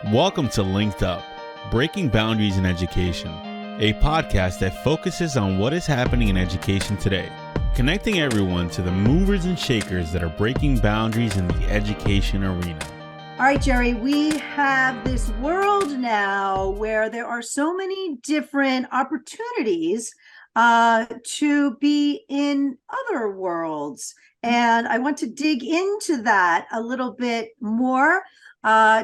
Welcome to LinkedUp, Breaking Boundaries in Education, a podcast that focuses on what is happening in education today, connecting everyone to the movers and shakers that are breaking boundaries in the education arena. All right, Jerry, we have this world now where there are so many different opportunities to be in other worlds. And I want to dig into that a little bit more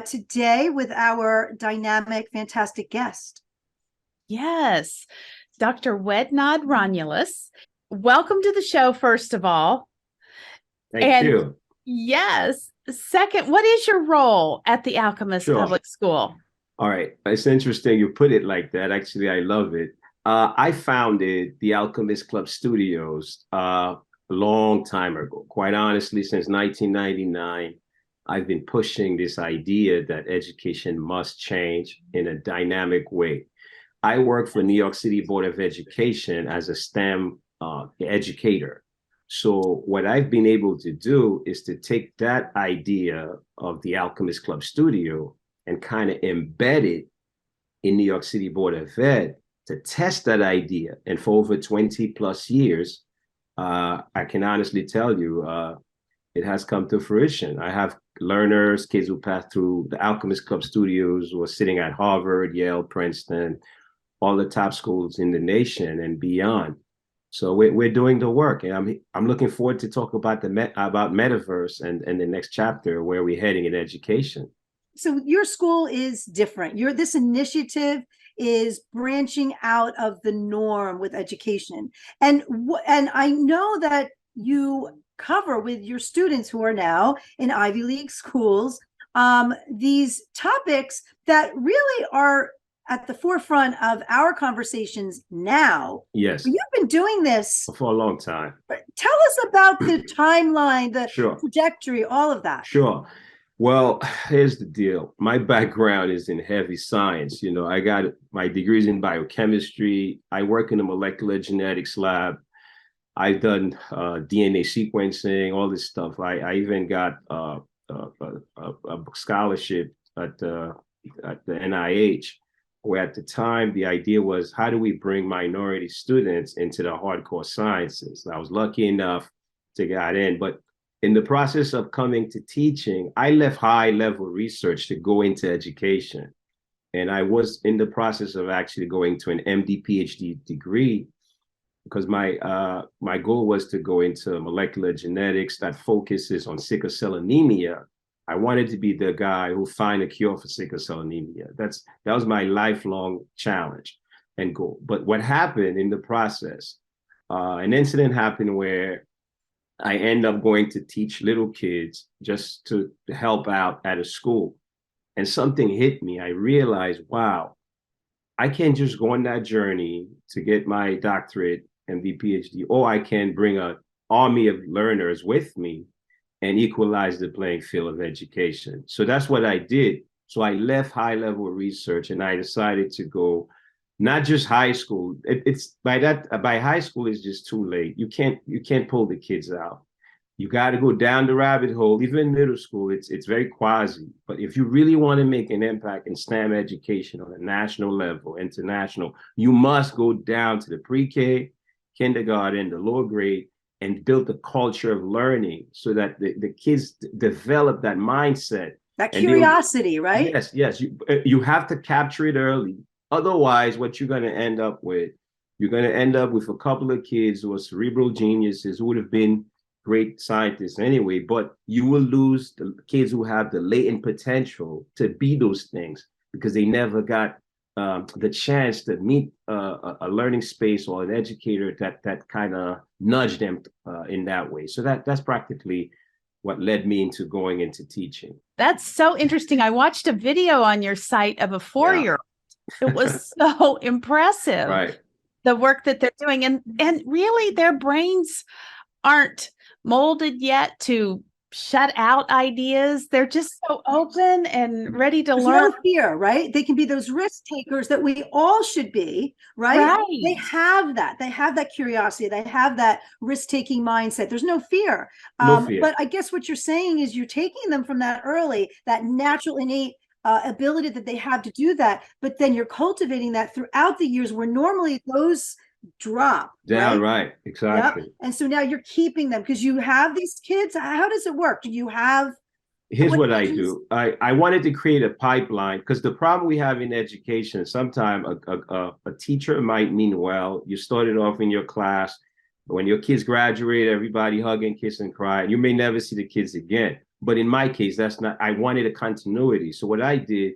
today with our dynamic, fantastic guest. Yes, Dr. Wednaud Ronelus. Welcome to the show, first of all. Thank you. Yes. Second, what is your role at the Alchemist Public School? All right. It's interesting you put it like that. Actually, I love it. I founded the Alchemist Club Studios a long time ago. Quite honestly, since 1999, I've been pushing this idea that education must change in a dynamic way. I work for New York City Board of Education as a STEM educator. So what I've been able to do is to take that idea of the Alchemist Club Studio and kind of embed it in New York City Board of Ed to test that idea. And for over 20 plus years, I can honestly tell you, it has come to fruition. I have learners, kids who pass through the Alchemist Club Studios who are sitting at Harvard, Yale, Princeton, all the top schools in the nation and beyond. So we're doing the work, and I'm looking forward to talk about about Metaverse and the next chapter where we're heading in education. So your school is different. This initiative is branching out of the norm with education, and I know that you cover with your students who are now in Ivy League schools these topics that really are at the forefront of our conversations now. Yes. You've been doing this for a long time. Tell us about the timeline, the trajectory, all of that. Sure. Well, here's the deal. My background is in heavy science. You know, I got my degrees in biochemistry. I work in a molecular genetics lab. I've done DNA sequencing, all this stuff. I even got a scholarship at the NIH, where at the time the idea was, how do we bring minority students into the hardcore sciences? I was lucky enough to get in, but in the process of coming to teaching, I left high-level research to go into education. And I was in the process of actually going to an MD, PhD degree, because my goal was to go into molecular genetics that focuses on sickle cell anemia. I wanted to be the guy who find a cure for sickle cell anemia. That was my lifelong challenge and goal. But what happened in the process, an incident happened where I end up going to teach little kids just to help out at a school. And something hit me. I realized, wow, I can't just go on that journey to get my doctorate and the PhD, or I can bring an army of learners with me and equalize the playing field of education. So that's what I did. So I left high-level research and I decided to go, not just high school. By high school is just too late. You can't pull the kids out. You got to go down the rabbit hole. Even middle school, it's very quasi. But if you really want to make an impact in STEM education on a national level, international, you must go down to the pre-K, kindergarten, the lower grade, and build a culture of learning so that the kids develop that mindset. That curiosity, right? Yes. You have to capture it early. Otherwise, what you're going to end up with a couple of kids who are cerebral geniuses who would have been great scientists anyway, but you will lose the kids who have the latent potential to be those things because they never got the chance to meet a learning space or an educator that kind of nudged them in that way. So that's practically what led me into going into teaching. That's so interesting. I watched a video on your site of a 4-year-old. It was so impressive. Right. The work that they're doing. And really their brains aren't molded yet to shut out ideas. They're just so open and ready to learn. No fear, right? They can be those risk takers that we all should be, right? They have that. They have that curiosity. They have that risk-taking mindset. There's no fear. No fear. But I guess what you're saying is you're taking them from that early, that natural innate ability that they have to do that, but then you're cultivating that throughout the years where normally those drop Down, right. right. Exactly. Yep. And so now you're keeping them because you have these kids. How does it work? Do you have Here's what I do. I wanted to create a pipeline because the problem we have in education, sometimes a teacher might mean well. You started off in your class. When your kids graduate, everybody hug and kiss and cry. You may never see the kids again. But in my case, that's not, I wanted a continuity. So what I did,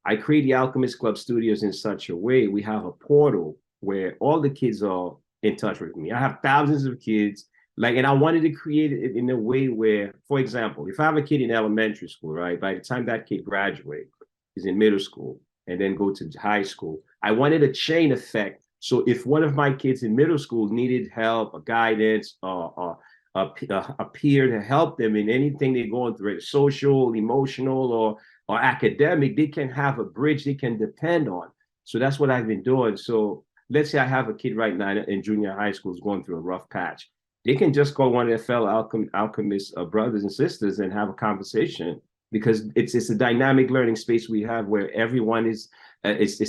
I created the Alchemist Club Studios in such a way, we have a portal where all the kids are in touch with me. I have thousands of kids. And I wanted to create it in a way where, for example, if I have a kid in elementary school, right, by the time that kid graduates, is in middle school and then go to high school, I wanted a chain effect. So if one of my kids in middle school needed help, or guidance, or a peer to help them in anything they're going through, social, emotional, or academic, they can have a bridge they can depend on. So that's what I've been doing. So let's say I have a kid right now in junior high school who's going through a rough patch. They can just call one of their fellow alchemist brothers and sisters and have a conversation, because it's a dynamic learning space we have where everyone is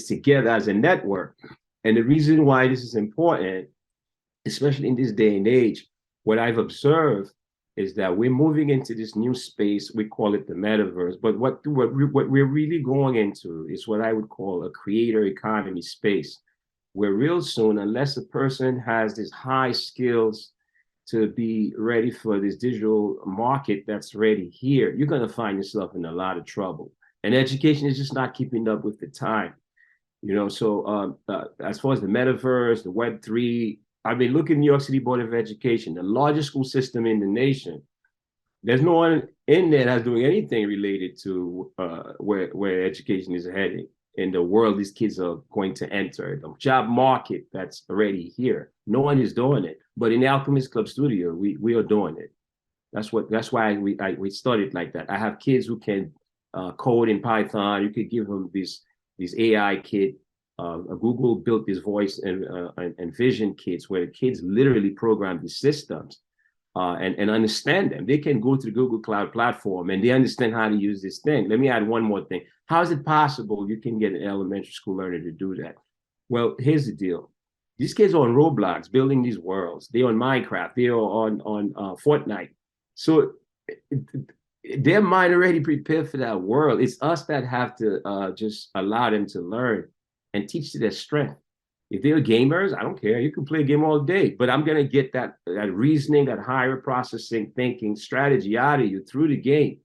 together as a network. And the reason why this is important, especially in this day and age, what I've observed is that we're moving into this new space. We call it the metaverse, but what we're really going into is what I would call a creator economy space, where real soon, unless a person has these high skills to be ready for this digital market that's ready here, you're going to find yourself in a lot of trouble. And education is just not keeping up with the time. So as far as the metaverse, the Web3, I mean, look at New York City Board of Education, the largest school system in the nation. There's no one in there that's doing anything related to where education is heading in the world these kids are going to enter, the job market that's already here. No one is doing it. But in the Alchemist Club Studio, we are doing it. That's why we started like that. I have kids who can code in Python. You could give them these AI kit. Google built this voice and vision kits where the kids literally program these systems and understand them. They can go to the Google Cloud platform and they understand how to use this thing. Let me add one more thing. How is it possible you can get an elementary school learner to do that? Well, here's the deal. These kids are on Roblox building these worlds. They're on Minecraft. They're on Fortnite. So their mind already prepared for that world. It's us that have to just allow them to learn and teach to their strength. If they're gamers, I don't care. You can play a game all day, but I'm going to get that reasoning, that higher processing, thinking strategy out of you through the game.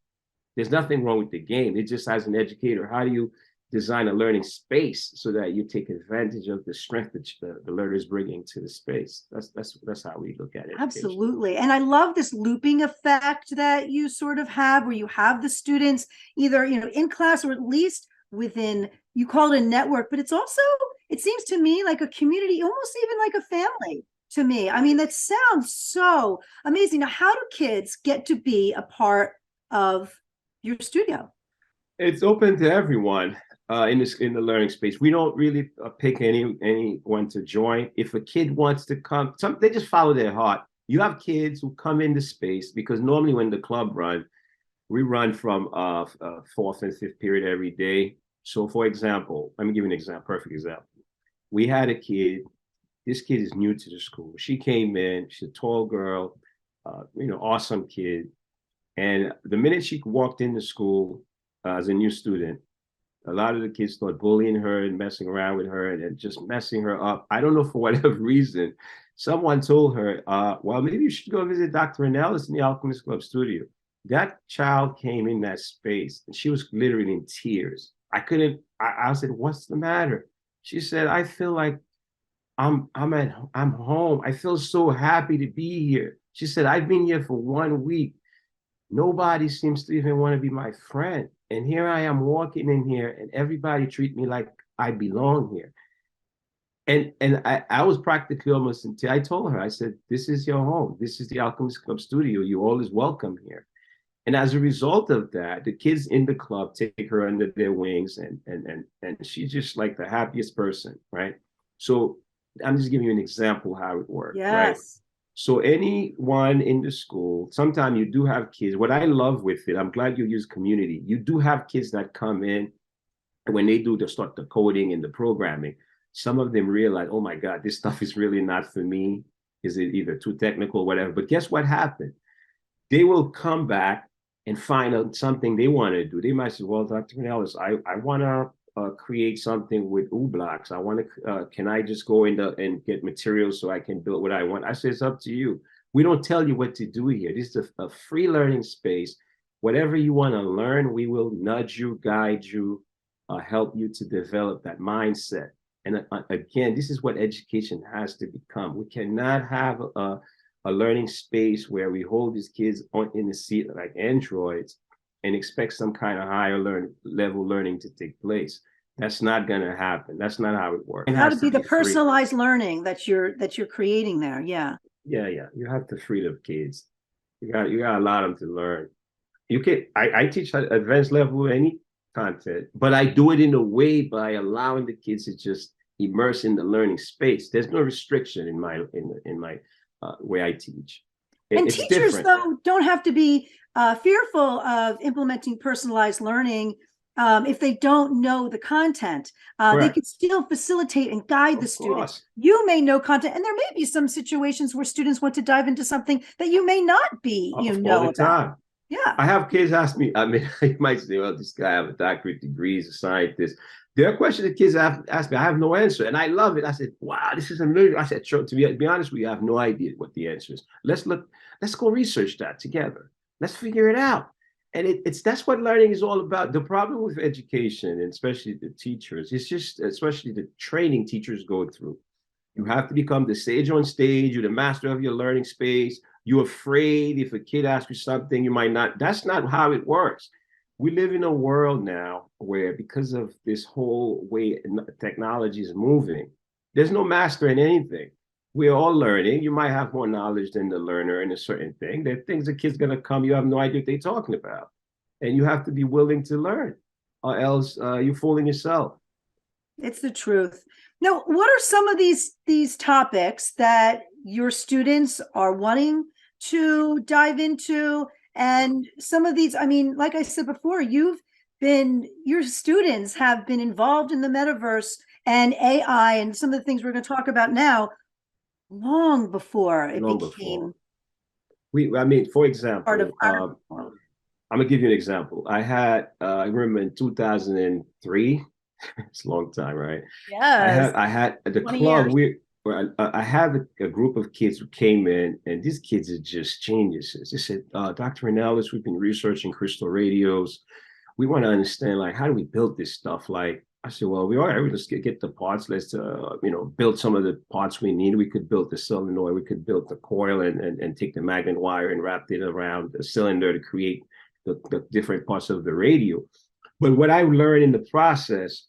There's nothing wrong with the game. It just, as an educator, how do you design a learning space so that you take advantage of the strength that the learner is bringing to the space? That's how we look at it. Absolutely. And I love this looping effect that you sort of have, where you have the students either, in class or at least within, you call it a network, but it's also, it seems to me like a community, almost even like a family to me. I mean, that sounds so amazing. Now, how do kids get to be a part of your studio? It's open to everyone in the learning space. We don't really pick anyone to join. If a kid wants to come, they just follow their heart. You have kids who come into space because normally when the club run, we run from fourth and fifth period every day. So for example, let me give you an example, perfect example. We had a kid, this kid is new to the school. She came in, she's a tall girl, awesome kid. And the minute she walked into school as a new student, a lot of the kids started bullying her and messing around with her and just messing her up. I don't know, for whatever reason, someone told her, well, maybe you should go visit Dr. Ronelus in the Alchemist Club studio. That child came in that space and she was literally in tears. I said, what's the matter? She said, I feel like I'm home. I feel so happy to be here. She said, I've been here for 1 week. Nobody seems to even want to be my friend. And here I am walking in here and everybody treat me like I belong here. And I was practically almost until I told her, I said, this is your home. This is the Alchemist Club studio. You're always welcome here. And as a result of that, the kids in the club take her under their wings and she's just like the happiest person, right? So I'm just giving you an example how it works, yes. Right? So anyone in the school, sometimes you do have kids. What I love with it, I'm glad you use community. You do have kids that come in when they do start the coding and the programming, some of them realize, oh my God, this stuff is really not for me. Is it either too technical, whatever? But guess what happened? They will come back and find out something they want to do. They might say, well, Dr. Ronelus, I want to create something with blocks. I want to, can I just go in and get materials so I can build what I want? I say, it's up to you. We don't tell you what to do here. This is a free learning space. Whatever you want to learn, we will nudge you, guide you, help you to develop that mindset. And again, this is what education has to become. We cannot have a learning space where we hold these kids in the seat like androids and expect some kind of higher level learning to take place. That's not going to happen. That's not how it works. It has to be the personalized learning that you're creating there. Yeah. Yeah. You have to free the kids. You got to allow them to learn. You can. I teach advanced level any content, but I do it in a way by allowing the kids to just immerse in the learning space. There's no restriction in my way I teach. And teachers, different. Though, don't have to be fearful of implementing personalized learning if they don't know the content. They can still facilitate and guide the students. You may know content, and there may be some situations where students want to dive into something that you may not be, all the time. Yeah. I have kids ask me, I mean, you might say, well, this guy have a doctorate degree, he's a scientist. There are questions that kids ask me, I have no answer. And I love it. I said, wow, this is amazing. I said, to be honest, we have no idea what the answer is. Let's go research that together. Let's figure it out. And that's what learning is all about. The problem with education, and especially the teachers, it's just, especially the training teachers go through. You have to become the sage on stage, you're the master of your learning space. You're afraid if a kid asks you something, you might not. That's not how it works. We live in a world now where, because of this whole way technology is moving, there's no master in anything. We're all learning. You might have more knowledge than the learner in a certain thing. There are things the kid's going to come, you have no idea what they're talking about. And you have to be willing to learn, or else you're fooling yourself. It's the truth. Now, what are some of these topics that your students are wanting to dive into? And some of these, I mean, like I said before, your students have been involved in the metaverse and AI and some of the things we're going to talk about now long before it became. I mean, for example, part of I'm gonna give you an example. I remember in 2003, it's a long time, right? Yes. I had at the club, I had a group of kids who came in, and these kids are just geniuses. They said, Dr. Ronelus, we've been researching crystal radios. We want to understand, like, how do we build this stuff? Like, I said, well, let's get the parts. Let's, build some of the parts we need. We could build the solenoid. We could build the coil and take the magnet wire and wrap it around the cylinder to create the different parts of the radio. But what I learned in the process,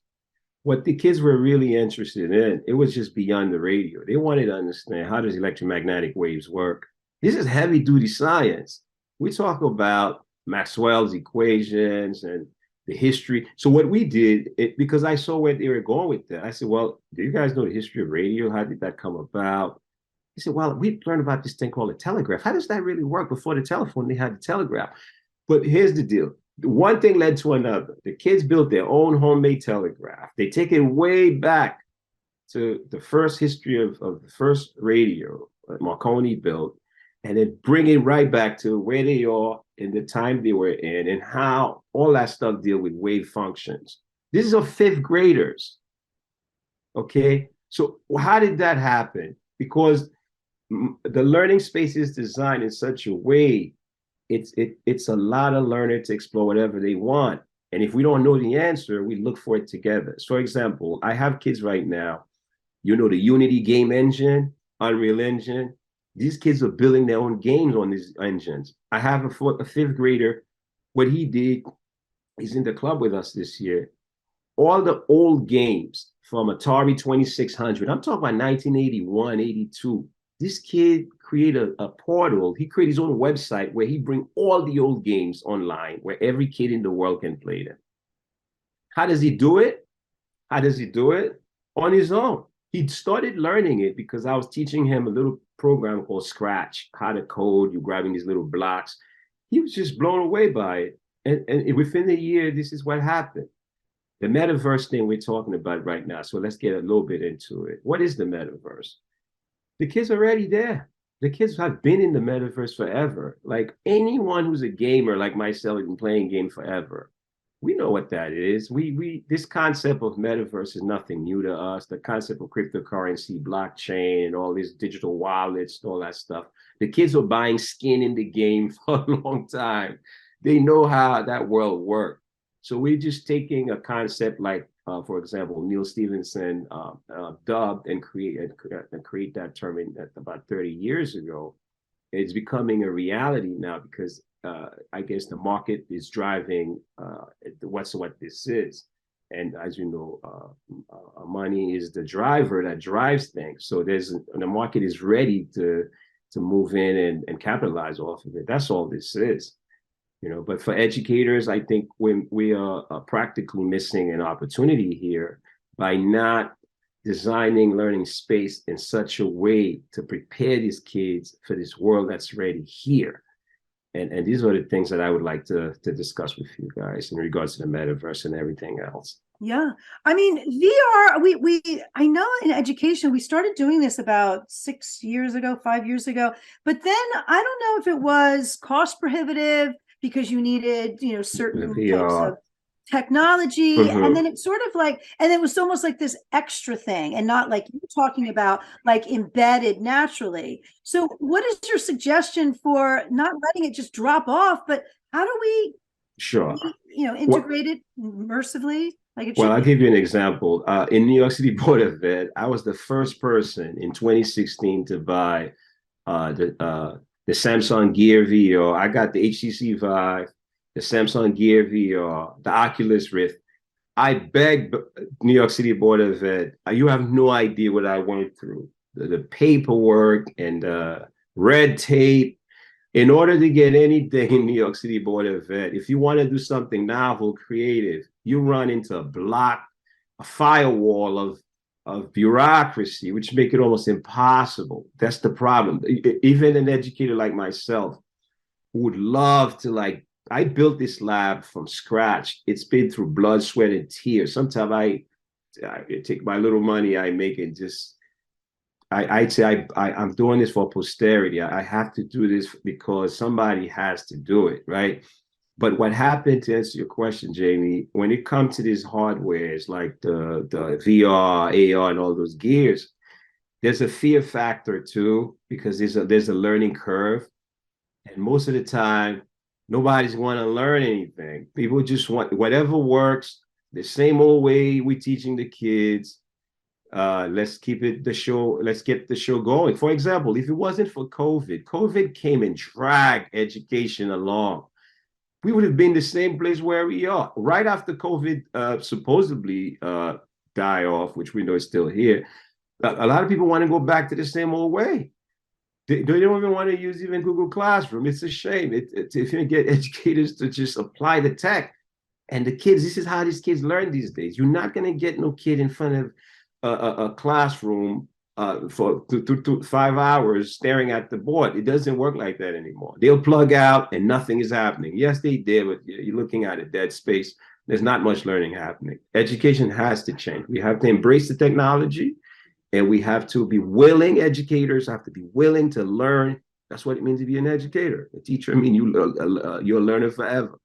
what the kids were really interested in, it was just beyond the radio. They wanted to understand, how does electromagnetic waves work? This is heavy duty science. We talk about Maxwell's equations and the history. So what we did, because I saw where they were going with that, I said, well, do you guys know the history of radio? How did that come about? He said, well, we learned about this thing called a telegraph. How does that really work? Before the telephone, they had the telegraph. But here's the deal. One thing led to another. The kids built their own homemade telegraph. They take it way back to the first history of the first radio that Marconi built, and then bring it right back to where they are in the time they were in, and how all that stuff deal with wave functions. This is for fifth graders. Okay, so how did that happen? Because the learning space is designed in such a way, it's a lot of learner to explore whatever they want. And if we don't know the answer, we look for it together. So, for example, I have kids right now, the Unity game engine, Unreal Engine. These kids are building their own games on these engines. I have a fifth grader. What he did, he's in the club with us this year. All the old games from Atari 2600, I'm talking about 1981, 82. This kid created a portal. He created his own website where he bring all the old games online, where every kid in the world can play them. How does he do it? On his own. He started learning it because I was teaching him a little program called Scratch, how to code. You're grabbing these little blocks. He was just blown away by it. And within a year, this is what happened. The metaverse thing we're talking about right now. So let's get a little bit into it. What is the metaverse? The kids are already there. The kids have been in the metaverse forever. Like anyone who's a gamer like myself has been playing game forever. We know what that is. We this concept of metaverse is nothing new to us. The concept of cryptocurrency, blockchain, and all these digital wallets, all that stuff. The kids were buying skin in the game for a long time. They know how that world works. So we're just taking a concept like, for example, Neil Stephenson dubbed and create that term about 30 years ago. It's becoming a reality now because I guess the market is driving what this is. And as you know, money is the driver that drives things. So the market is ready to move in and capitalize off of it. That's all this is. But for educators, I think we are practically missing an opportunity here by not designing learning space in such a way to prepare these kids for this world that's already here. And these are the things that I would like to discuss with you guys in regards to the metaverse and everything else. Yeah. I mean, VR, I know in education, we started doing this about 6 years ago, 5 years ago, but then I don't know if it was cost prohibitive because you needed, certain types of technology. And then it's sort of like, and it was almost like this extra thing and not like you're talking about like embedded naturally. So what is your suggestion for not letting it just drop off, but how do we integrate it immersively? Well, I'll give you an example. In New York City Board of Ed, I was the first person in 2016 to buy the Samsung Gear VR. I got the HTC Vive, the Samsung Gear VR, the Oculus Rift. I begged New York City Board of Ed. You have no idea what I went through. The paperwork and red tape. In order to get anything in New York City Board of Ed, if you want to do something novel, creative, you run into a firewall of bureaucracy, which make it almost impossible. That's the problem. Even an educator like myself would love to I built this lab from scratch. It's been through blood, sweat, and tears. Sometimes I take my little money I make and just I'd say I'm doing this for posterity. I have to do this because somebody has to do it, right? But what happened, to answer your question, Jamie, when it comes to these hardwares like the VR, AR, and all those gears, there's a fear factor too, because there's a learning curve. And most of the time, nobody's want to learn anything. People just want whatever works, the same old way we're teaching the kids. Let's get the show going. For example, if it wasn't for COVID came and dragged education along. We would have been the same place where we are. Right after COVID supposedly die off, which we know is still here, a lot of people want to go back to the same old way. They don't even want to use even Google Classroom. It's a shame. If you get educators to just apply the tech, and the kids, this is how these kids learn these days. You're not going to get no kid in front of a classroom for 5 hours staring at the board. It doesn't work like that anymore. They'll plug out and nothing is happening. Yes, they did, but you're looking at a dead space. There's not much learning happening. Education has to change. We have to embrace the technology, and we have to be willing. Educators have to be willing to learn. That's what it means to be an educator. A teacher, you're a learner forever.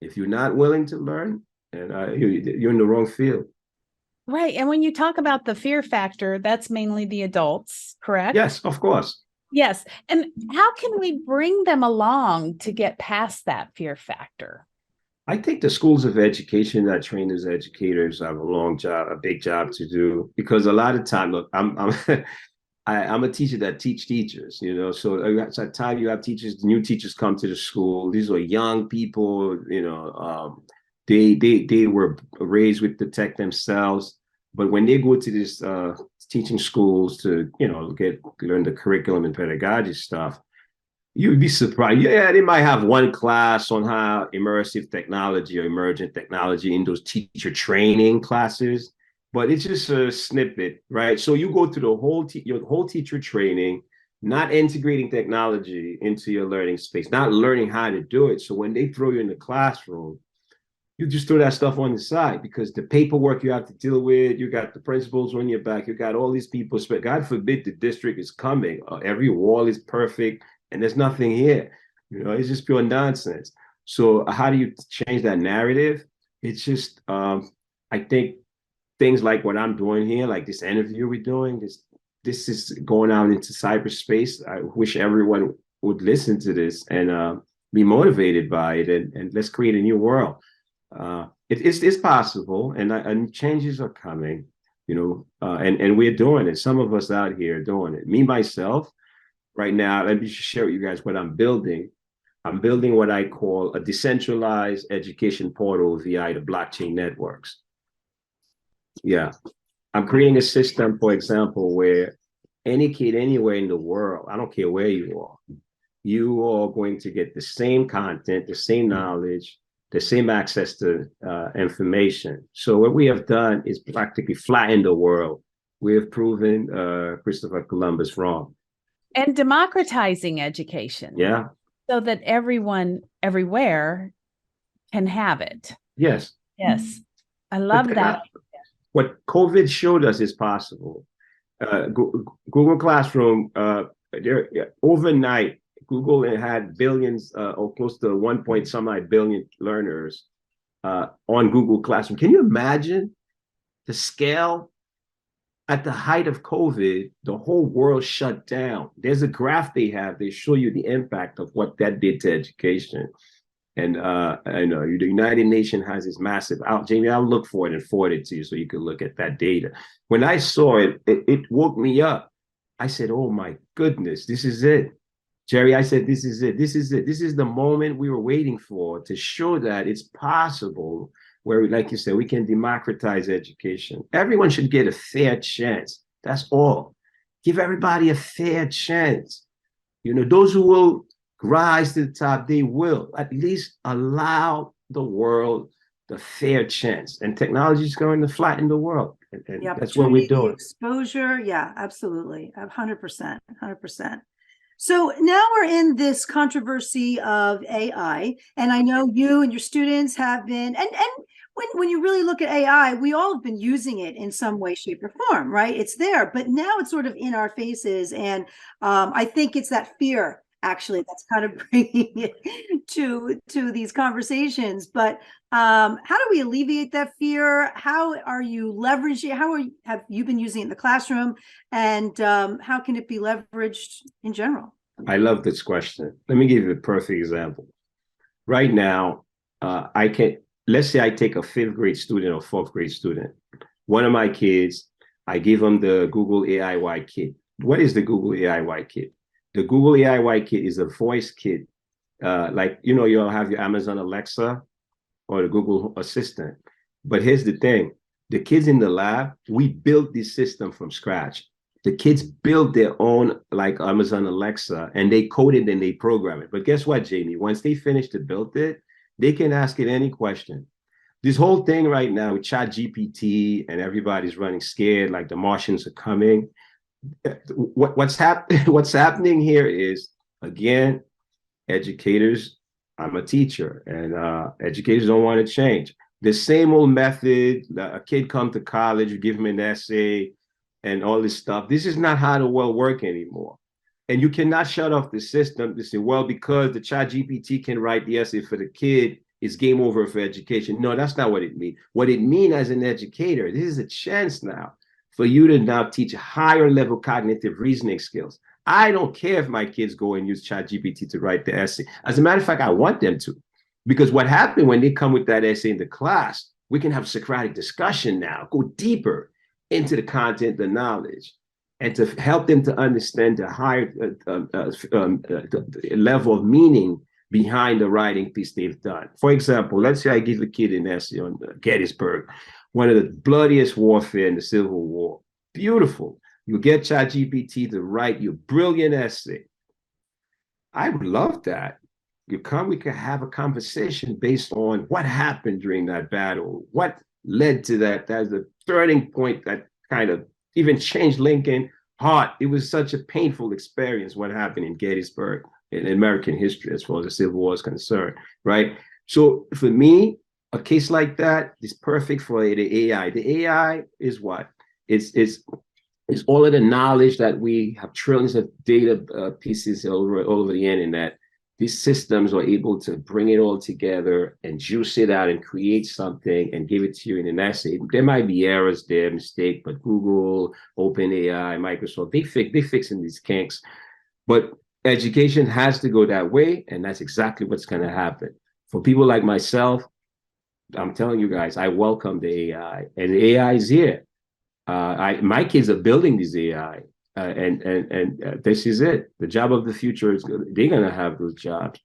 If you're not willing to learn, and you're in the wrong field. Right. And when you talk about the fear factor, that's mainly the adults, correct? Yes, of course. Yes. And how can we bring them along to get past that fear factor? I think the schools of education that train as educators have a big job to do, because a lot of time, look, I'm a teacher that teach teachers, so at the time you have teachers, new teachers come to the school. These are young people, they were raised with the tech themselves, but when they go to this teaching schools to learn the curriculum and pedagogy stuff, you'd be surprised. Yeah, they might have one class on how immersive technology or emergent technology in those teacher training classes, but it's just a snippet, right? So you go through your whole teacher training, not integrating technology into your learning space, not learning how to do it. So when they throw you in the classroom, you just throw that stuff on the side because the paperwork you have to deal with, you got the principals on your back, you got all these people. God forbid the district is coming. Every wall is perfect and there's nothing here. It's just pure nonsense. So how do you change that narrative? It's just, I think things like what I'm doing here, like this interview we're doing, this is going out into cyberspace. I wish everyone would listen to this and be motivated by it, and let's create a new world. It's possible, and changes are coming, and we're doing it. Some of us out here are doing it. Me, myself, right now, let me share with you guys what I'm building. I'm building what I call a decentralized education portal via the blockchain networks. Yeah. I'm creating a system, for example, where any kid anywhere in the world, I don't care where you are going to get the same content, the same knowledge, the same access to information. So what we have done is practically flatten the world. We have proven Christopher Columbus wrong. And democratizing education. Yeah. So that everyone, everywhere can have it. Yes. Yes. I love that. What COVID showed us is possible. Google Classroom, overnight, Google had billions or close to 1 point some odd billion learners on Google Classroom. Can you imagine the scale? At the height of COVID, the whole world shut down. There's a graph they have. They show you the impact of what that did to education. And I know the United Nations has this massive Jamie, I'll look for it and forward it to you so you can look at that data. When I saw it, it woke me up. I said, oh my goodness, this is it. Jerry, I said, this is it. This is it. This is the moment we were waiting for to show that it's possible where, like you said, we can democratize education. Everyone should get a fair chance. That's all. Give everybody a fair chance. Those who will rise to the top, they will. At least allow the world the fair chance. And technology is going to flatten the world. And that's what we're doing. Exposure, yeah, absolutely. 100%, 100%. So now we're in this controversy of AI, and I know you and your students have been, and when you really look at AI, we all have been using it in some way, shape, or form, right? It's there, but now it's sort of in our faces, and I think it's that fear actually that's kind of bringing it to these conversations. But how do we alleviate that fear? How are you leveraging? Have you been using it in the classroom, and how can it be leveraged in general? I love this question. Let me give you a perfect example. Right now, let's say I take a 5th grade student or 4th grade student. One of my kids, I give them the Google AIY kit. What is the Google AIY kit? The Google AIY kit is a voice kit. You'll have your Amazon Alexa or the Google Assistant. But here's the thing. The kids in the lab, we built this system from scratch. The kids build their own, like Amazon Alexa, and they code it and they program it. But guess what, Jamie? Once they finish to build it, they can ask it any question. This whole thing right now with ChatGPT and everybody's running scared, like the Martians are coming. What's happening here is, again, educators, I'm a teacher, and educators don't want to change. The same old method, a kid come to college, you give him an essay and all this stuff. This is not how the world works anymore. And you cannot shut off the system to say, well, because the ChatGPT can write the essay for the kid, it's game over for education. No, that's not what it means. What it means as an educator, this is a chance now for you to now teach higher level cognitive reasoning skills. I don't care if my kids go and use ChatGPT to write the essay. As a matter of fact, I want them to. Because what happened when they come with that essay in the class, we can have Socratic discussion now, go deeper into the content, the knowledge, and to help them to understand the higher level of meaning behind the writing piece they've done. For example, let's say I give a kid an essay on Gettysburg, one of the bloodiest warfare in the Civil War. Beautiful. You get ChatGPT to write your brilliant essay. I would love that. We can have a conversation based on what happened during that battle, what led to that. That's a turning point that kind of even changed Lincoln's heart. It was such a painful experience what happened in Gettysburg in American history as far as the Civil War is concerned, right? So for me, a case like that is perfect for the AI. The AI is what? It's all of the knowledge that we have, trillions of data pieces all over the internet. These systems are able to bring it all together and juice it out and create something and give it to you in an essay. There might be errors there, mistake, but Google, OpenAI, Microsoft, they fixing these kinks. But education has to go that way, and that's exactly what's going to happen. For people like myself, I'm telling you guys, I welcome the AI, and the AI is here. My kids are building this AI, and this is it. The job of the future is they're gonna have those jobs.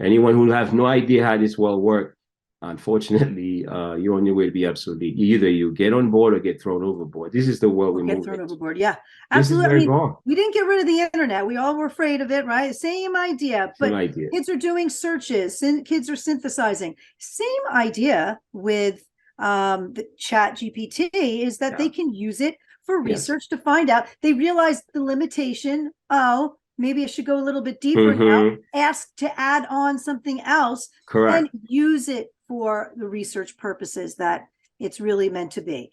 Anyone who has no idea how this will work, unfortunately, you're on your way to be obsolete. Either you get on board or get thrown overboard. This is the world we move thrown into. overboard. Yeah, This is absolutely. I very mean, wrong. we didn't get rid of the internet. We all were afraid of it, right? Same idea, but Same idea. kids are doing searches. Kids are synthesizing. Same idea with the Chat GPT is that they can use it for research to find out. They realize the limitation. Oh, maybe I should go a little bit deeper now. Ask to add on something else. Correct. And use it for the research purposes that it's really meant to be.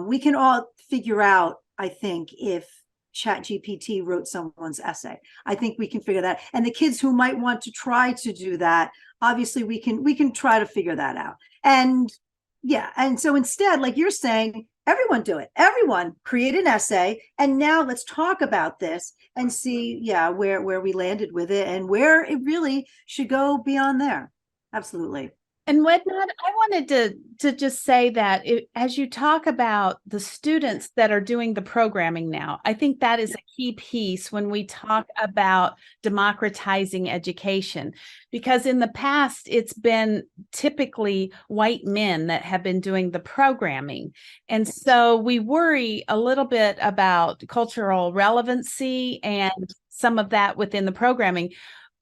We can all figure out, I think, if Chat GPT wrote someone's essay. I think we can figure that. And the kids who might want to try to do that, obviously we can try to figure that out. And yeah, and so instead, like you're saying, everyone do it. Everyone create an essay, and now let's talk about this and see, where we landed with it and where it really should go beyond there. Absolutely. And Wednaud, I wanted to just say that as you talk about the students that are doing the programming now, I think that is a key piece when we talk about democratizing education, because in the past, it's been typically white men that have been doing the programming. And so we worry a little bit about cultural relevancy and some of that within the programming.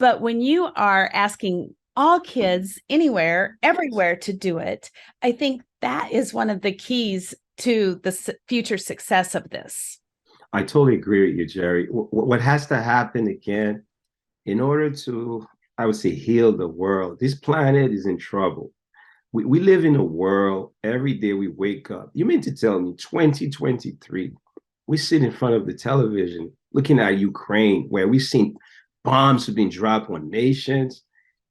But when you are asking all kids anywhere, everywhere to do it, I think that is one of the keys to the future success of this. I totally agree with you, Jerry. What has to happen again, in order to, I would say, heal the world, this planet is in trouble. We live in a world, every day we wake up. You mean to tell me 2023, we sit in front of the television looking at Ukraine, where we've seen bombs have been dropped on nations.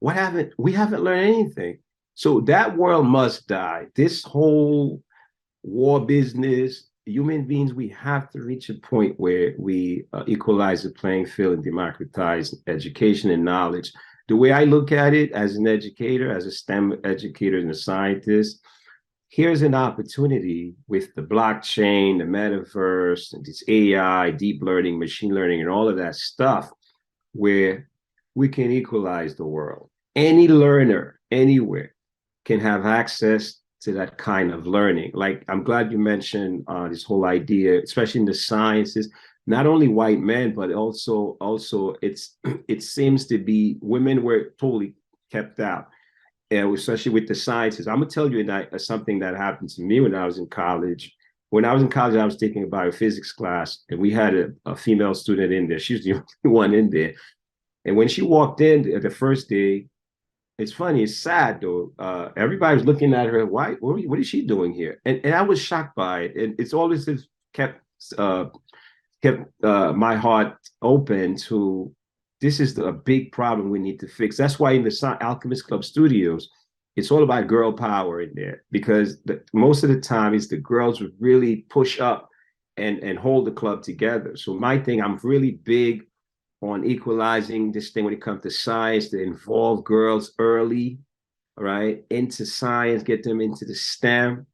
We haven't learned anything. So that world must die. This whole war business, human beings, we have to reach a point where we equalize the playing field and democratize education and knowledge. The way I look at it as an educator, as a STEM educator and a scientist, here's an opportunity with the blockchain, the metaverse, and this AI, deep learning, machine learning, and all of that stuff, where we can equalize the world. Any learner anywhere can have access to that kind of learning. Like, I'm glad you mentioned this whole idea, especially in the sciences, not only white men, but also it seems to be women were totally kept out, especially with the sciences. I'm gonna tell you something that happened to me when I was in college. When I was in college, I was taking a biophysics class, and we had a female student in there. She was the only one in there. And when she walked in the first day, it's funny, it's sad though. Everybody was looking at her. Why? What is she doing here? And I was shocked by it. And it's always kept my heart open to, this is a big problem we need to fix. That's why in the Alchemist Club studios, it's all about girl power in there, because most of the time it's the girls who really push up and hold the club together. So my thing, I'm really big on equalizing this thing when it comes to science, to involve girls early, right, into science, get them into the STEM.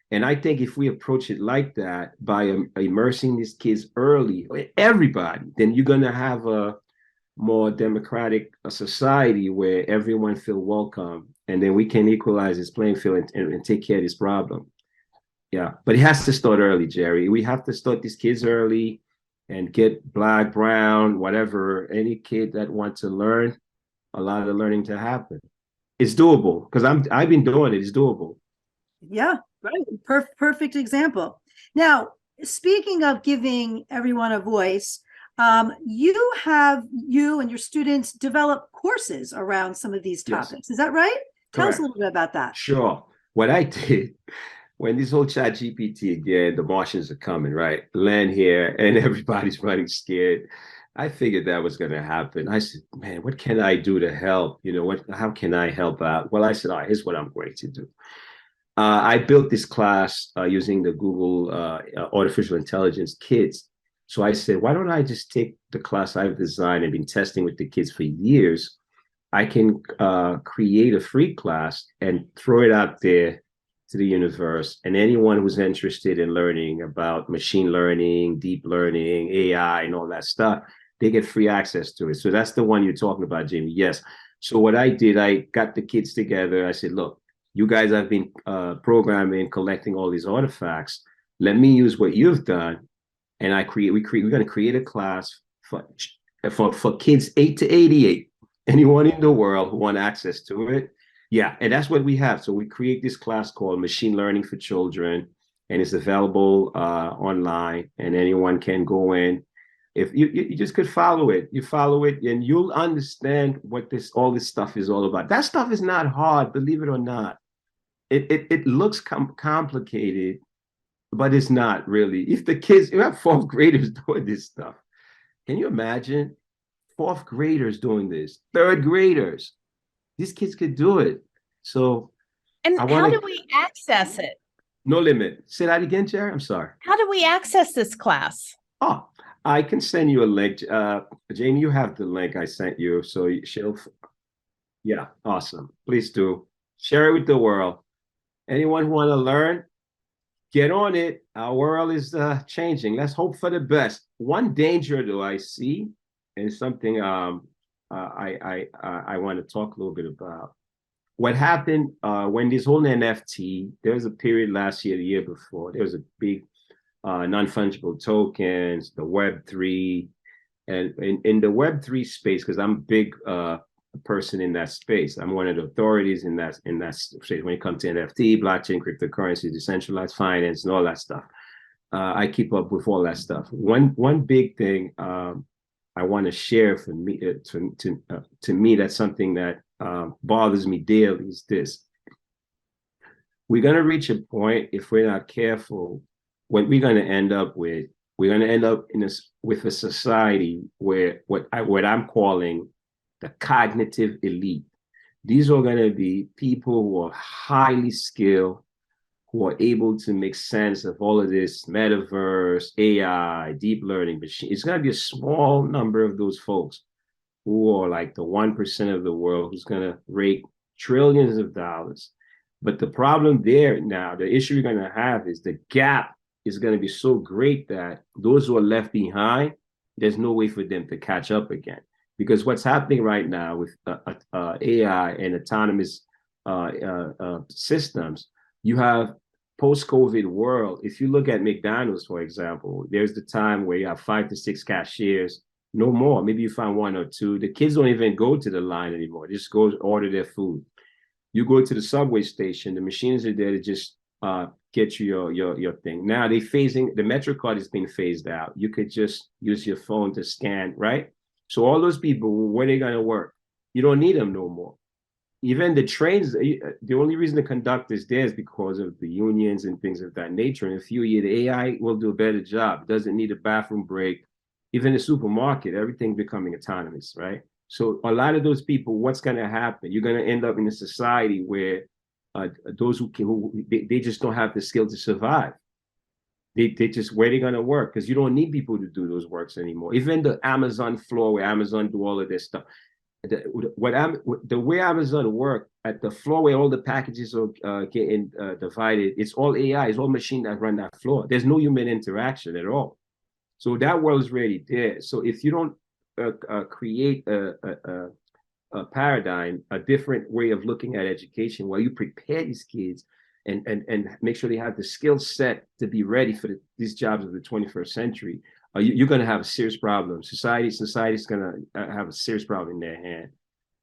And I think if we approach it like that, by immersing these kids early, everybody, then you're going to have a more democratic society where everyone feel welcome, and then we can equalize this playing field and take care of this problem. Yeah, but it has to start early, Jerry. We have to start these kids early and get Black, brown, whatever, any kid that wants to learn, a lot of the learning to happen. It's doable, because I've been doing it. It's doable. Yeah, right. Perfect example. Now, speaking of giving everyone a voice, you and your students develop courses around some of these topics. Yes. Is that right? Tell us a little bit about that. Sure. what I did when this whole chat GPT again, the Martians are coming, right? Land here and everybody's running scared. I figured that was going to happen. I said, man, what can I do to help? How can I help out? Well, I said, all right, here's what I'm going to do. I built this class using the Google Artificial Intelligence Kids. So I said, why don't I just take the class I've designed and been testing with the kids for years? I can create a free class and throw it out there to the universe. And anyone who's interested in learning about machine learning, deep learning, AI, and all that stuff, they get free access to it. So that's the one you're talking about, Jamie. Yes. So what I did, I got the kids together. I said, look, you guys have been programming, collecting all these artifacts. Let me use what you've done. And we're going to create a class for kids 8 to 88. Anyone in the world who want access to it. Yeah, and that's what we have. So we create this class called Machine Learning for Children, and it's available online, and anyone can go in. If you just could follow it, and you'll understand what all this stuff is all about. That stuff is not hard, believe it or not. It looks complicated, but it's not really. If you have fourth graders doing this stuff, can you imagine? Fourth graders doing this, third graders, these kids could do it. So, and how do we access it? No limit. Say that again, Jerry. I'm sorry. How do we access this class? Oh, I can send you a link. Jamie, you have the link I sent you. So yeah, awesome. Please do share it with the world. Anyone who want to learn, get on it. Our world is changing. Let's hope for the best. One danger, though, I see. And something I want to talk a little bit about. What happened when this whole NFT, there was a period last year, the year before, there was a big non-fungible tokens, the Web3. And in the Web3 space, because I'm a big person in that space, I'm one of the authorities in that space when it comes to NFT, blockchain, cryptocurrency, decentralized finance, and all that stuff. I keep up with all that stuff. One big thing I want to share for me to me, that's something that bothers me daily is this. We're going to reach a point, if we're not careful, what we're going to end up with, with a society where what I'm calling the cognitive elite. These are going to be people who are highly skilled, who are able to make sense of all of this metaverse, AI, deep learning machine. It's going to be a small number of those folks who are like the 1% of the world who's going to rake trillions of dollars. But the problem there now, the issue you're going to have is the gap is going to be so great that those who are left behind, there's no way for them to catch up again. Because what's happening right now with AI and autonomous systems, you have post-COVID world. If you look at McDonald's, for example, there's the time where you have 5 to 6 cashiers, no more. Maybe you find 1 or 2. The kids don't even go to the line anymore. They just go order their food. You go to the subway station, the machines are there to just get you your thing. Now the MetroCard is being phased out. You could just use your phone to scan, right? So all those people, where they gonna work? You don't need them no more. Even the trains, the only reason the conductor is there is because of the unions and things of that nature. In a few years, the AI will do a better job. It doesn't need a bathroom break. Even the supermarket, everything's becoming autonomous, right? So a lot of those people, what's going to happen? You're going to end up in a society where those they just don't have the skill to survive. They just, where they're going to work, because you don't need people to do those works anymore. Even the Amazon floor where Amazon do all of this stuff. The way Amazon work, at the floor where all the packages are getting divided, it's all AI, it's all machine that run that floor. There's no human interaction at all. So that world is already there. So if you don't create a paradigm, a different way of looking at education, where you prepare these kids and make sure they have the skill set to be ready for these jobs of the 21st century, you're going to have a serious problem. Society's going to have a serious problem in their hand.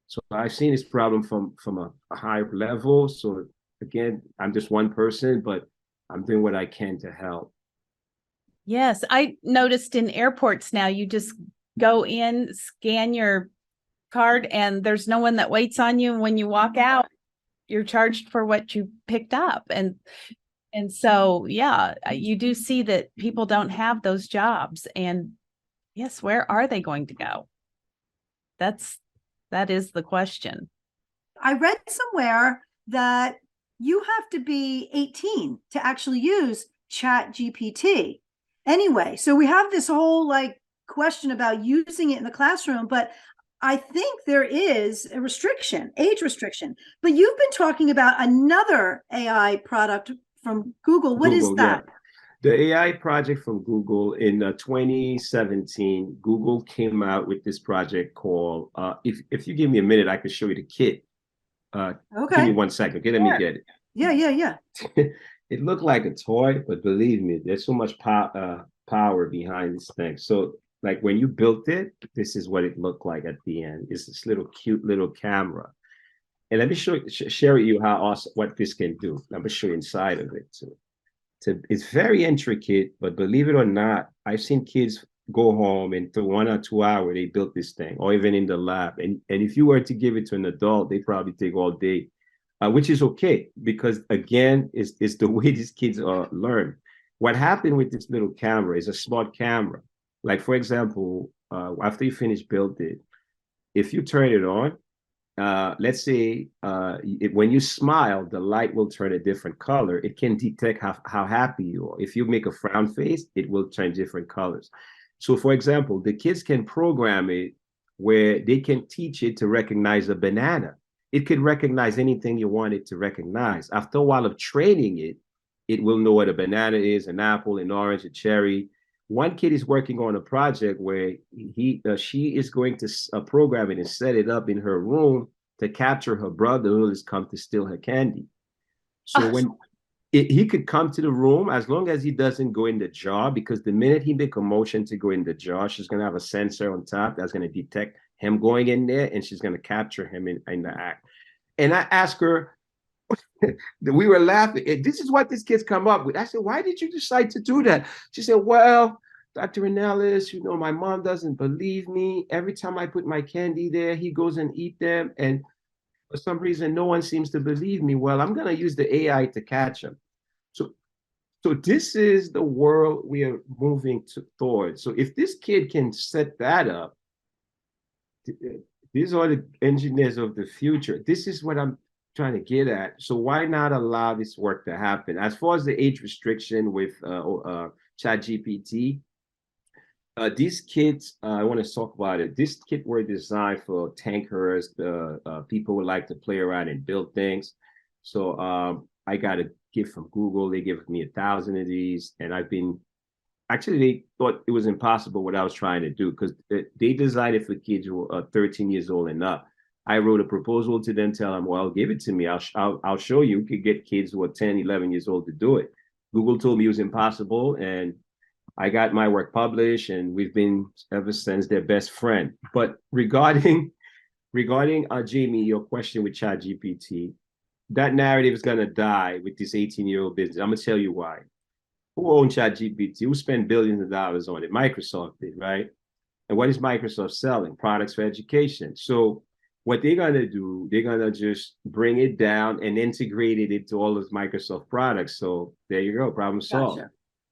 So I've seen this problem from a high level. So again, I'm just one person, but I'm doing what I can to help. Yes, I noticed in airports now, you just go in, scan your card, and there's no one that waits on you when you walk out. you're charged for what you picked up. And so, yeah, you do see that people don't have those jobs. And yes, where are they going to go? That is the question. I read somewhere that you have to be 18 to actually use Chat GPT. Anyway, so we have this whole like question about using it in the classroom, but I think there is a restriction, age restriction. But you've been talking about another AI product from Google. What is that? Yeah. The AI project from Google in 2017, Google came out with this project called, if you give me a minute, I could show you the kit. Give me 1 second. Okay, let me get it. Yeah. It looked like a toy, but believe me, there's so much power behind this thing. So like when you built it, this is what it looked like at the end. It's this little cute little camera. And let me share with you how awesome, what this can do. Let me show you inside of it too. It's very intricate, but believe it or not, I've seen kids go home and for 1 or 2 hours, they built this thing, or even in the lab. And if you were to give it to an adult, they probably take all day, which is okay, because again, it's the way these kids learn. What happened with this little camera is a smart camera. Like for example, after you finish building it, if you turn it on, let's say when you smile, the light will turn a different color. It can detect how happy you are. If you make a frown face, it will turn different colors. So for example, the kids can program it where they can teach it to recognize a banana. It could recognize anything you want it to recognize. After a while of training it, it will know what a banana is, an apple, an orange, a cherry. One kid is working on a project where she is going to program it and set it up in her room to capture her brother who has come to steal her candy. So when he could come to the room, as long as he doesn't go in the jar, because the minute he make a motion to go in the jar, she's going to have a sensor on top that's going to detect him going in there, and she's going to capture him in the act. And I asked her, we were laughing. This is what this kid's come up with. I said, why did you decide to do that? She said, well, Dr. Ronelus, my mom doesn't believe me. Every time I put my candy there, he goes and eat them. And for some reason, no one seems to believe me. Well, I'm going to use the AI to catch him. So this is the world we are moving towards. So if this kid can set that up, these are the engineers of the future. This is what I'm trying to get at. So why not allow this work to happen? As far as the age restriction with ChatGPT, these kits, I want to talk about it. This kit were designed for tankers, people would like to play around and build things. So I got a gift from Google. They gave me 1,000 of these, and actually, they thought it was impossible what I was trying to do, because they designed it for kids who are 13 years old and up. I wrote a proposal to them, tell them, well, give it to me. I'll show you. You could get kids who are 10, 11 years old to do it. Google told me it was impossible, and I got my work published, and we've been ever since their best friend. But regarding Jamie, your question with ChatGPT, that narrative is gonna die with this 18-year-old business. I'm gonna tell you why. Who owns ChatGPT? Who spent billions of dollars on it? Microsoft did, right? And what is Microsoft selling? Products for education. So what they're going to do, they're going to just bring it down and integrate it into all of Microsoft products. So there you go, problem solved.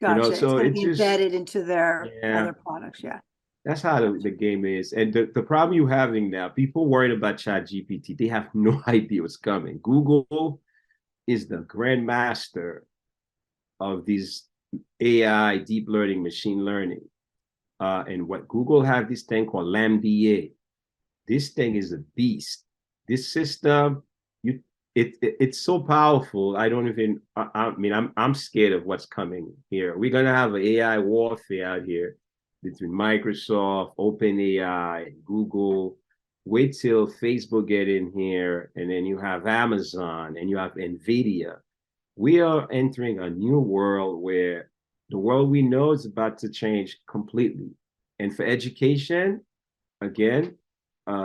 Gotcha. So it's going to be embedded into their other products. Yeah. That's how the game is. And the problem you're having now, people worried about ChatGPT, they have no idea what's coming. Google is the grandmaster of these AI, deep learning, machine learning. And what Google have this thing called LaMDA. This thing is a beast. This system, it's so powerful. I mean, I'm scared of what's coming here. We're gonna have an AI warfare out here between Microsoft, OpenAI, Google. Wait till Facebook get in here, and then you have Amazon and you have NVIDIA. We are entering a new world where the world we know is about to change completely. And for education, again,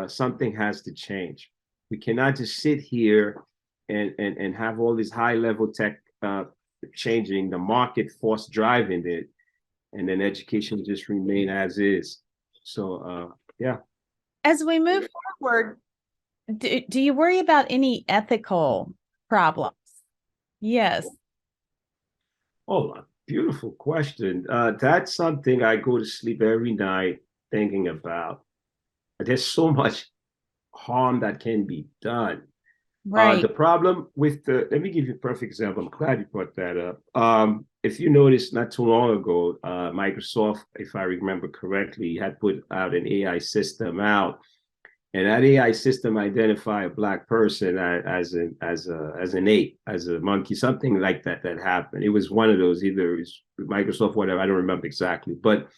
something has to change. We cannot just sit here and have all this high-level tech changing, the market force driving it, and then education just remain as is. So, yeah. As we move forward, do you worry about any ethical problems? Yes. Oh, beautiful question. That's something I go to sleep every night thinking about. There's so much harm that can be done. Right. The problem with let me give you a perfect example. I'm glad you brought that up. If you noticed not too long ago, Microsoft, if I remember correctly, had put out an AI system out, and that AI system identified a black person as an ape, as a monkey, something like that that happened. It was one of those, either it was Microsoft, whatever, I don't remember exactly. But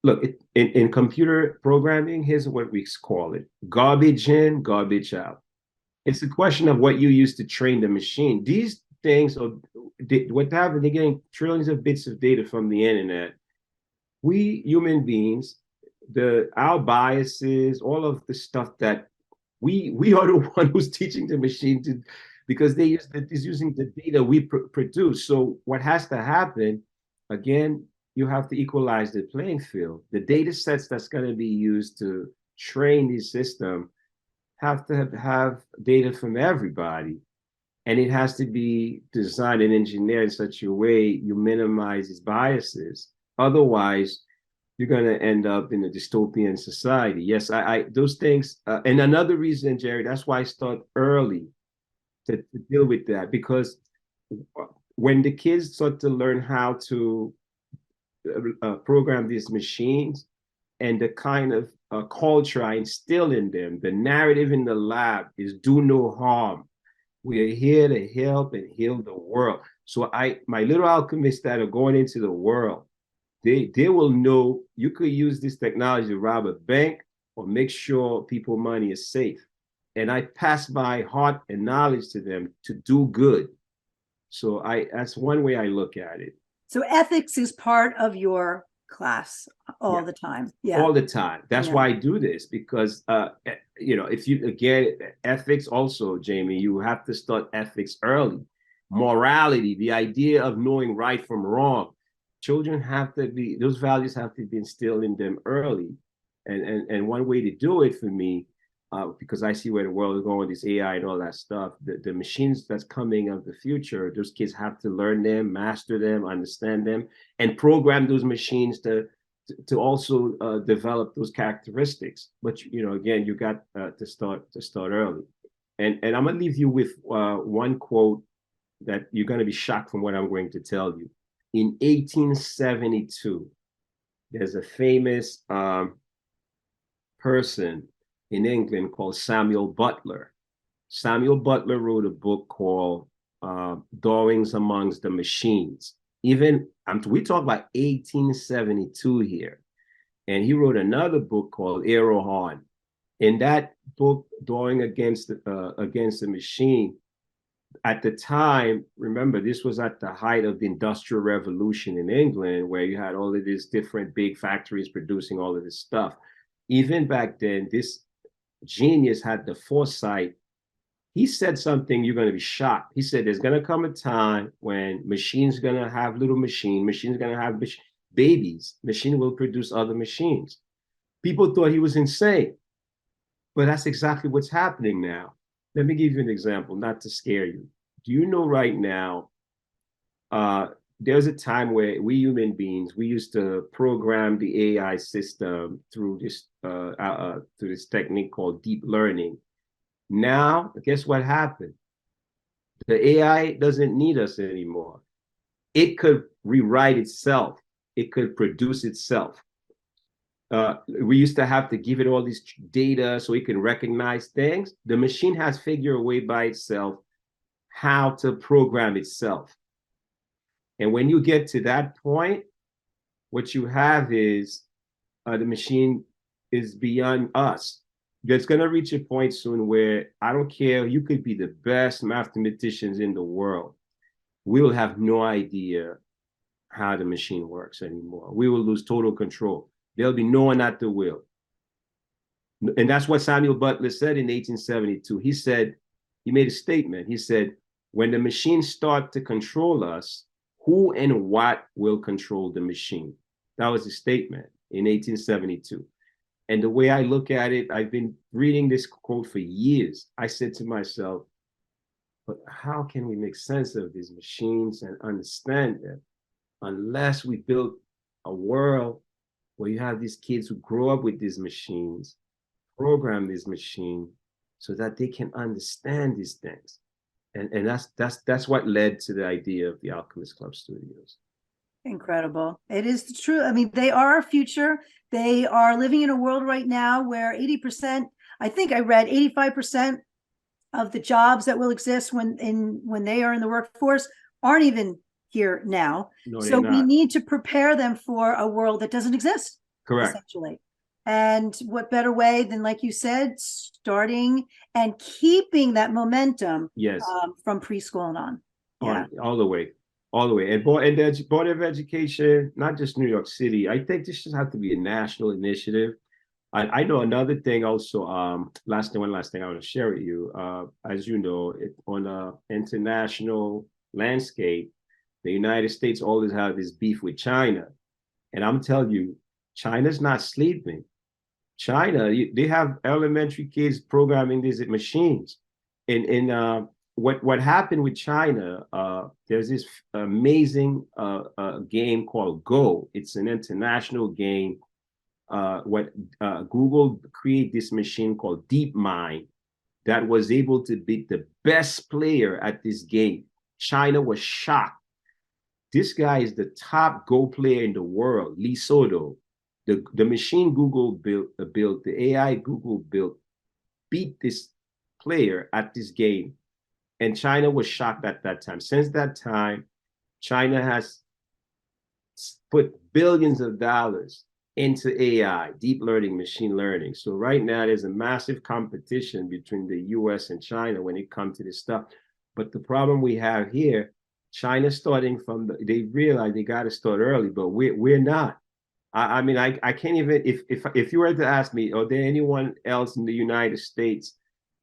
look, in computer programming, here's what we call it: garbage in, garbage out. It's a question of what you use to train the machine. These things are what happen. They're getting trillions of bits of data from the internet. We human beings, our biases, all of the stuff that we are the one who's teaching the machine to, because is using the data we produce. So what has to happen, again, you have to equalize the playing field. The data sets that's going to be used to train this system have to have data from everybody, and it has to be designed and engineered in such a way you minimize its biases. Otherwise, you're going to end up in a dystopian society. Yes, I those things. And another reason, Jerry, that's why I start early to deal with that, because when the kids start to learn how to program these machines, and the kind of culture I instill in them, the narrative in the lab is do no harm. We are here to help and heal the world. So my little alchemists that are going into the world, they will know you could use this technology to rob a bank or make sure people money is safe. And I pass my heart and knowledge to them to do good. So that's one way I look at it. So ethics is part of your class all the time. Yeah. All the time. That's why I do this, because if you again, ethics also, Jamie, you have to start ethics early. Morality, the idea of knowing right from wrong. Children those values have to be instilled in them early. And one way to do it for me, because I see where the world is going, this AI and all that stuff, the machines that's coming of the future, those kids have to learn them, master them, understand them, and program those machines to also develop those characteristics. But again, you got to start early. And I'm gonna leave you with one quote that you're gonna be shocked from what I'm going to tell you. In 1872, there's a famous person in England called Samuel Butler. Samuel Butler wrote a book called Drawings Amongst the Machines. We talk about 1872 here. And he wrote another book called Error. In that book, Drawing Against the Machine, at the time, remember, this was at the height of the Industrial Revolution in England, where you had all of these different big factories producing all of this stuff. Even back then, this genius had the foresight. He said something you're going to be shocked. He said there's going to come a time when machines going to have machines going to have babies. Machine will produce other machines. People thought he was insane, but that's exactly what's happening now. Let me give you an example, not to scare you. Do you know right now, there's a time where we human beings, we used to program the AI system through this technique called deep learning. Now, guess what happened? The AI doesn't need us anymore. It could rewrite itself. It could produce itself. We used to have to give it all this data so it can recognize things. The machine has figured a way by itself how to program itself. And when you get to that point, what you have is the machine is beyond us. It's going to reach a point soon where I don't care, you could be the best mathematicians in the world. We will have no idea how the machine works anymore. We will lose total control. There'll be no one at the wheel. And that's what Samuel Butler said in 1872. He made a statement. He said, when the machines start to control us, who and what will control the machine? That was his statement in 1872. And the way I look at it, I've been reading this quote for years. I said to myself, But how can we make sense of these machines and understand them unless we build a world where you have these kids who grow up with these machines, program these machines so that they can understand these things. And that's what led to the idea of the Alchemist Club Studios. Incredible. It is true. I mean, they are our future. They are living in a world right now where 80%, I think I read 85% of the jobs that will exist when they are in the workforce aren't even here now. No, so they're we not. need to prepare them for a world that doesn't exist. Correct. Essentially. And what better way than, like you said, starting and keeping that momentum Yes. From preschool and on. Yeah. All the way. All the way. And the Board of Education, not just New York City, I think this should have to be a national initiative. I know another thing also, one last thing I want to share with you. As you know, on an international landscape, the United States always have this beef with China. And I'm telling you, China's not sleeping. China, they have elementary kids programming these machines. And what happened with China, there's this amazing game called Go. It's an international game. Google created this machine called DeepMind that was able to beat the best player at this game. China was shocked. This guy is the top Go player in the world, Lee Soto. The machine Google built, the AI Google built, beat this player at this game. And China was shocked at that time. Since that time, China has put billions of dollars into AI, deep learning, machine learning. So right now there's a massive competition between the US and China when it comes to this stuff. But the problem we have here, China's starting they realize they got to start early, but we're not. I mean, I can't even, if you were to ask me, are there anyone else in the United States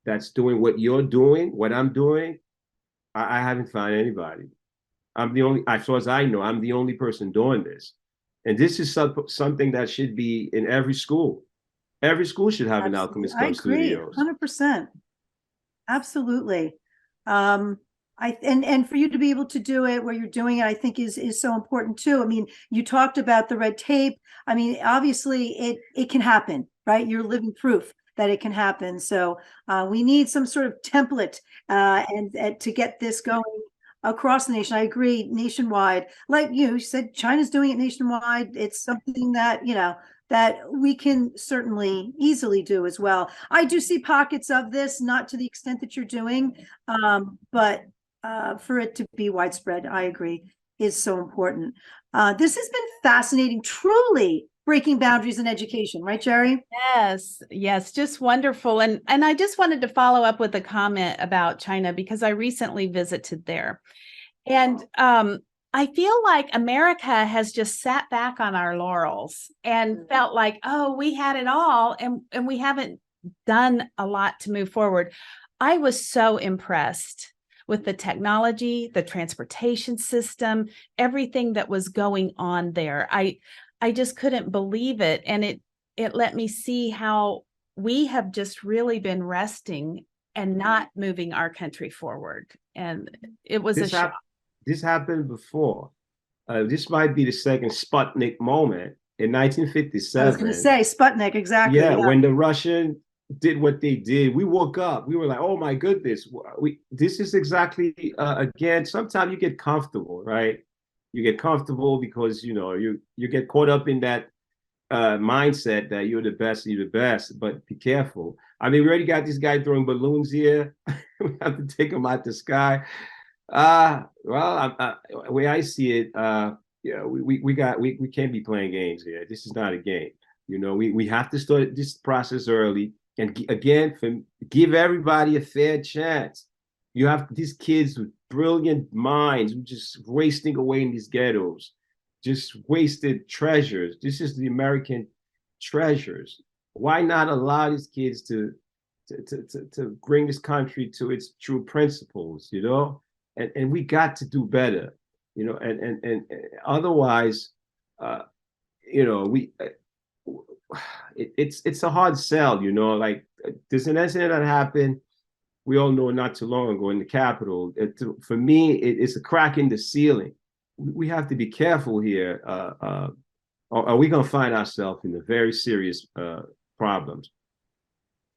that's doing what you're doing, what I'm doing? I haven't found anybody. I'm the only, as far as I know, I'm the only person doing this. And this is something that should be in every school. Every school should have an Alchemist Club Studios. 100%. Absolutely. And for you to be able to do it where you're doing it, I think is so important too. I mean, you talked about the red tape. I mean, obviously it can happen, right? You're living proof that it can happen. So we need some sort of template and to get this going across the nation. I agree, nationwide. Like you said, China's doing it nationwide. It's something that, that we can certainly easily do as well. I do see pockets of this, not to the extent that you're doing, but for it to be widespread, I agree, is so important. This has been fascinating, truly breaking boundaries in education, right, Jerri? Yes, just wonderful. And I just wanted to follow up with a comment about China because I recently visited there. And I feel like America has just sat back on our laurels and felt like, oh, we had it all and we haven't done a lot to move forward. I was so impressed with the technology, the transportation system, everything that was going on there. I just couldn't believe it. And it let me see how we have just really been resting and not moving our country forward. And it was a shock. This happened before. This might be the second Sputnik moment in 1957. I was going to say Sputnik, exactly. Yeah, when the Russian did what they did, we woke up. We were like, "Oh my goodness, this is exactly again." Sometimes you get comfortable, right? You get comfortable because you get caught up in that mindset that you're the best. But be careful. I mean, we already got this guy throwing balloons here. We have to take him out the sky. Well, the way I see it, we can't be playing games here. This is not a game. We have to start this process early. And again, give everybody a fair chance. You have these kids with brilliant minds who just wasting away in these ghettos, just wasted treasures. This is the American treasures. Why not allow these kids to bring this country to its true principles? And we got to do better. And otherwise, it's a hard sell. Like there's an incident that happened we all know not too long ago in the Capitol. For me, it's a crack in the ceiling. We have to be careful here. Or are we going to find ourselves in a very serious problems?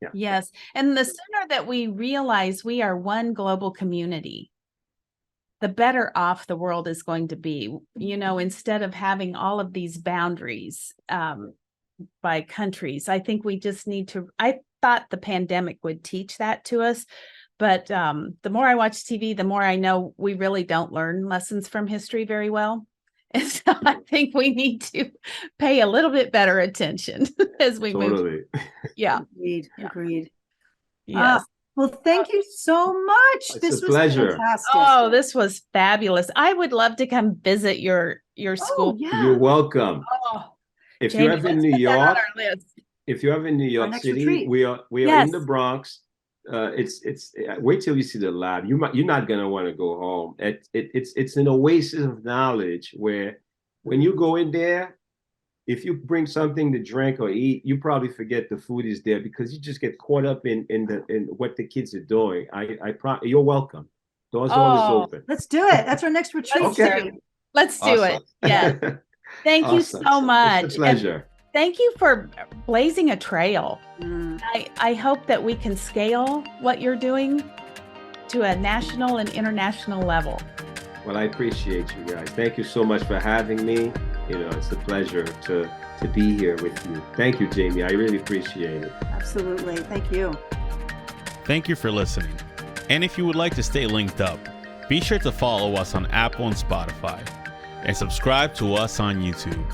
Yeah. Yes. And the sooner that we realize we are one global community, the better off the world is going to be, you know, instead of having all of these boundaries by countries. I think we just need to, I thought the pandemic would teach that to us. But the more I watch TV, the more I know we really don't learn lessons from history very well. And so I think we need to pay a little bit better attention as we move. Yeah. Agreed. Yes. Well, thank you so much. It's this a was pleasure. Fantastic. Oh, this was fabulous. I would love to come visit your school. Yeah. You're welcome. Oh, If Jamie, you're ever in let's New put that on York, our list. if you're ever in New York next City, retreat. we are Yes. in the Bronx. It's wait till you see the lab. You're not gonna want to go home. It's an oasis of knowledge where when you go in there, if you bring something to drink or eat, you probably forget the food is there because you just get caught up in what the kids are doing. You're welcome. Doors always open. Let's do it. That's our next retreat. Okay. Let's do it. Yeah. Thank you so much. It's a pleasure. Thank you for blazing a trail. Mm. I hope that we can scale what you're doing to a national and international level. Well, I appreciate you guys. Thank you so much for having me. You know, it's a pleasure to be here with you. Thank you, Jamie. I really appreciate it. Absolutely. Thank you. Thank you for listening. And if you would like to stay linked up, be sure to follow us on Apple and Spotify and subscribe to us on YouTube.